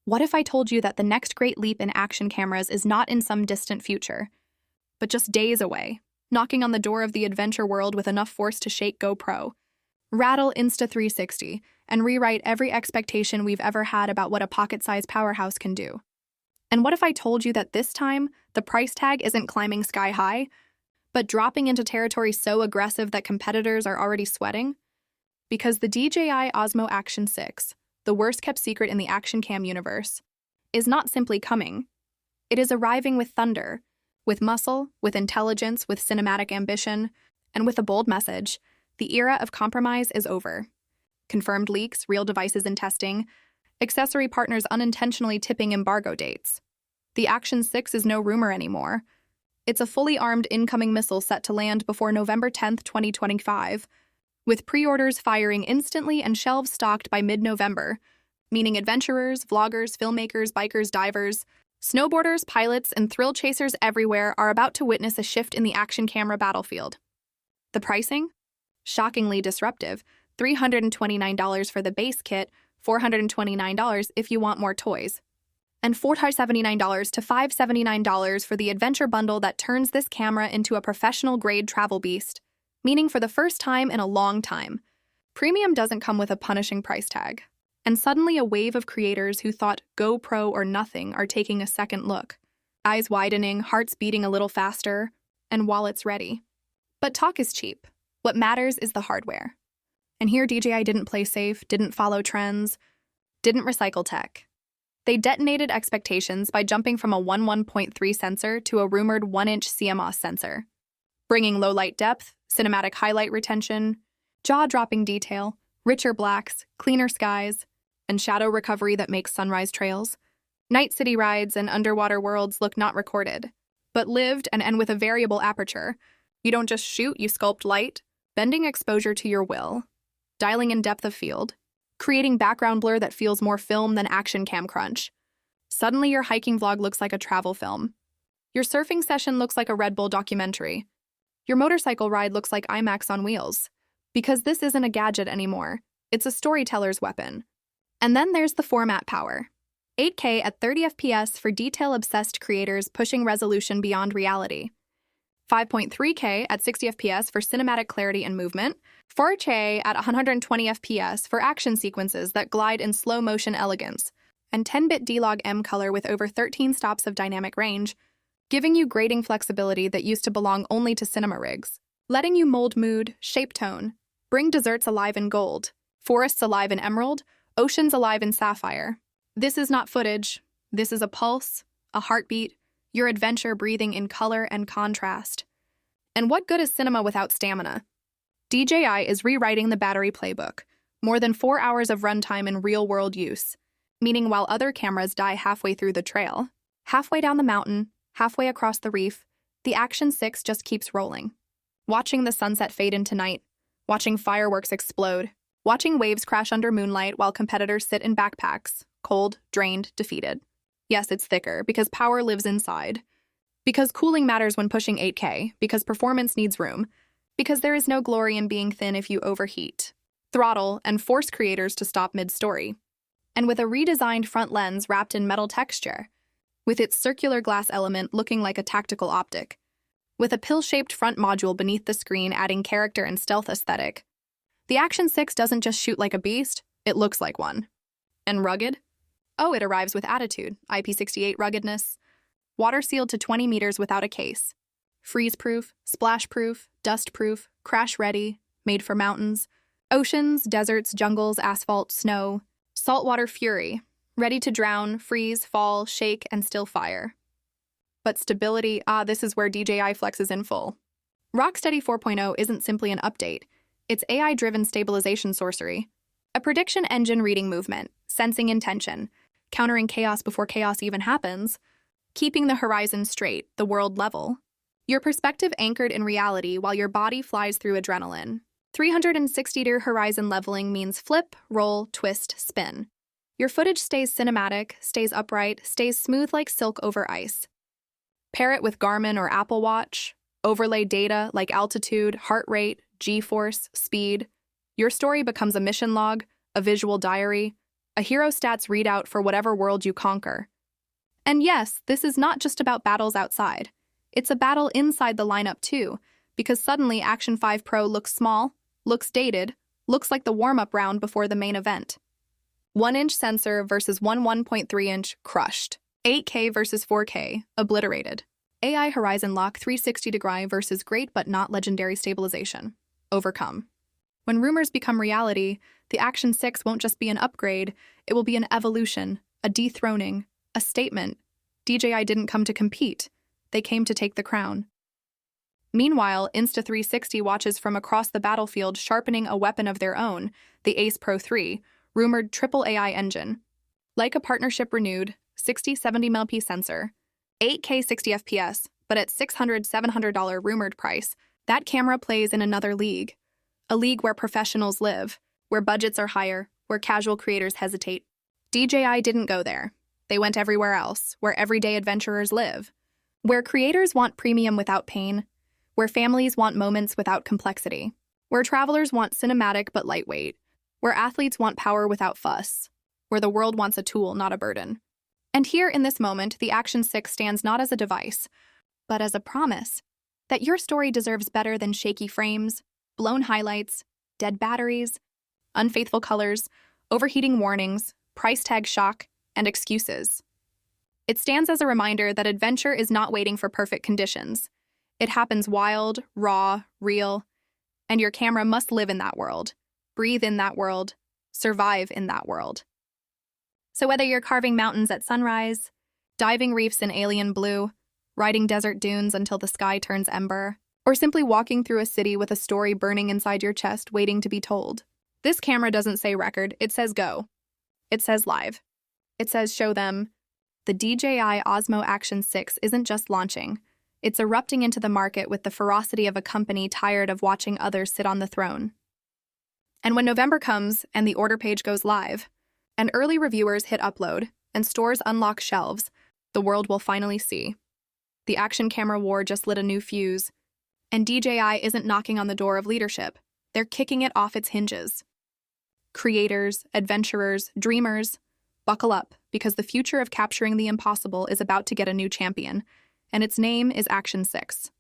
What if I told you that the next great leap in action cameras is not in some distant future, but just days away, knocking on the door of the adventure world with enough force to shake GoPro, rattle Insta360, and rewrite every expectation we've ever had about what a pocket-sized powerhouse can do? And what if I told you that this time, the price tag isn't climbing sky high, but dropping into territory so aggressive that competitors are already sweating? Because the DJI Osmo Action 6, the worst-kept secret in the action cam universe, is not simply coming. It is arriving with thunder, with muscle, with intelligence, with cinematic ambition, and with a bold message: the era of compromise is over. Confirmed leaks, real devices in testing, accessory partners unintentionally tipping embargo dates. The Action 6 is no rumor anymore. It's a fully armed incoming missile set to land before November 10th, 2025, with pre-orders firing instantly and shelves stocked by mid-November, meaning adventurers, vloggers, filmmakers, bikers, divers, snowboarders, pilots, and thrill chasers everywhere are about to witness a shift in the action camera battlefield. The pricing? Shockingly disruptive. $329 for the base kit, $429 if you want more toys, and $479 to $579 for the adventure bundle that turns this camera into a professional-grade travel beast, meaning for the first time in a long time, premium doesn't come with a punishing price tag. And suddenly a wave of creators who thought GoPro or nothing are taking a second look, eyes widening, hearts beating a little faster, and wallets ready. But talk is cheap. What matters is the hardware. And here DJI didn't play safe, didn't follow trends, didn't recycle tech. They detonated expectations by jumping from a 1.3 sensor to a rumored 1-inch CMOS sensor, bringing low light depth, cinematic highlight retention, jaw-dropping detail, richer blacks, cleaner skies, and shadow recovery that makes sunrise trails. Night city rides and underwater worlds look not recorded, but lived and with a variable aperture. You don't just shoot, you sculpt light, bending exposure to your will, dialing in depth of field, creating background blur that feels more film than action cam crunch. Suddenly your hiking vlog looks like a travel film. Your surfing session looks like a Red Bull documentary. Your motorcycle ride looks like IMAX on wheels. Because this isn't a gadget anymore, it's a storyteller's weapon. And then there's the format power. 8K at 30 FPS for detail-obsessed creators pushing resolution beyond reality. 5.3K at 60 FPS for cinematic clarity and movement. 4K at 120 FPS for action sequences that glide in slow-motion elegance. And 10-bit D-Log M color with over 13 stops of dynamic range, giving you grading flexibility that used to belong only to cinema rigs. Letting you mold mood, shape tone, bring deserts alive in gold, forests alive in emerald, oceans alive in sapphire. This is not footage. This is a pulse, a heartbeat, your adventure breathing in color and contrast. And what good is cinema without stamina? DJI is rewriting the battery playbook, more than 4 hours of runtime in real-world use, meaning while other cameras die halfway through the trail, halfway down the mountain, halfway across the reef, the Action 6 just keeps rolling. Watching the sunset fade into night, watching fireworks explode, watching waves crash under moonlight while competitors sit in backpacks, cold, drained, defeated. Yes, it's thicker, because power lives inside. Because cooling matters when pushing 8K, because performance needs room, because there is no glory in being thin if you overheat, throttle, and force creators to stop mid-story. And with a redesigned front lens wrapped in metal texture, with its circular glass element looking like a tactical optic, with a pill-shaped front module beneath the screen adding character and stealth aesthetic, the Action 6 doesn't just shoot like a beast, it looks like one. And rugged? Oh, it arrives with attitude, IP68 ruggedness, water-sealed to 20 meters without a case, freeze-proof, splash-proof, dust-proof, crash-ready, made for mountains, oceans, deserts, jungles, asphalt, snow, saltwater fury, ready to drown, freeze, fall, shake, and still fire. But stability, this is where DJI flexes in full. RockSteady 4.0 isn't simply an update, it's AI-driven stabilization sorcery. A prediction engine reading movement, sensing intention, countering chaos before chaos even happens, keeping the horizon straight, the world level. Your perspective anchored in reality while your body flies through adrenaline. 360-degree horizon leveling means flip, roll, twist, spin. Your footage stays cinematic, stays upright, stays smooth like silk over ice. Pair it with Garmin or Apple Watch, overlay data like altitude, heart rate, G-force, speed. Your story becomes a mission log, a visual diary, a hero stats readout for whatever world you conquer. And yes, this is not just about battles outside. It's a battle inside the lineup too, because suddenly Action 5 Pro looks small, looks dated, looks like the warm-up round before the main event. 1-inch sensor versus 1.3-inch, crushed. 8K versus 4K, obliterated. AI Horizon Lock 360-degree versus great but not legendary stabilization, overcome. When rumors become reality, the Action 6 won't just be an upgrade, it will be an evolution, a dethroning, a statement. DJI didn't come to compete, they came to take the crown. Meanwhile, Insta360 watches from across the battlefield sharpening a weapon of their own, the Ace Pro 3, rumored triple AI engine. Like a partnership renewed, 60-70mm sensor, 8K 60 FPS, but at $600-700 rumored price, that camera plays in another league. A league where professionals live, where budgets are higher, where casual creators hesitate. DJI didn't go there. They went everywhere else, where everyday adventurers live. Where creators want premium without pain, where families want moments without complexity, where travelers want cinematic but lightweight, where athletes want power without fuss, where the world wants a tool, not a burden. And here in this moment, the Action 6 stands not as a device, but as a promise that your story deserves better than shaky frames, blown highlights, dead batteries, unfaithful colors, overheating warnings, price tag shock, and excuses. It stands as a reminder that adventure is not waiting for perfect conditions. It happens wild, raw, real, and your camera must live in that world, breathe in that world, survive in that world. So whether you're carving mountains at sunrise, diving reefs in alien blue, riding desert dunes until the sky turns ember, or simply walking through a city with a story burning inside your chest waiting to be told, this camera doesn't say record, it says go. It says live. It says show them. The DJI Osmo Action 6 isn't just launching. It's erupting into the market with the ferocity of a company tired of watching others sit on the throne. And when November comes and the order page goes live, and early reviewers hit upload, and stores unlock shelves, the world will finally see. The action camera war just lit a new fuse, and DJI isn't knocking on the door of leadership. They're kicking it off its hinges. Creators, adventurers, dreamers, buckle up, because the future of capturing the impossible is about to get a new champion, and its name is Action 6.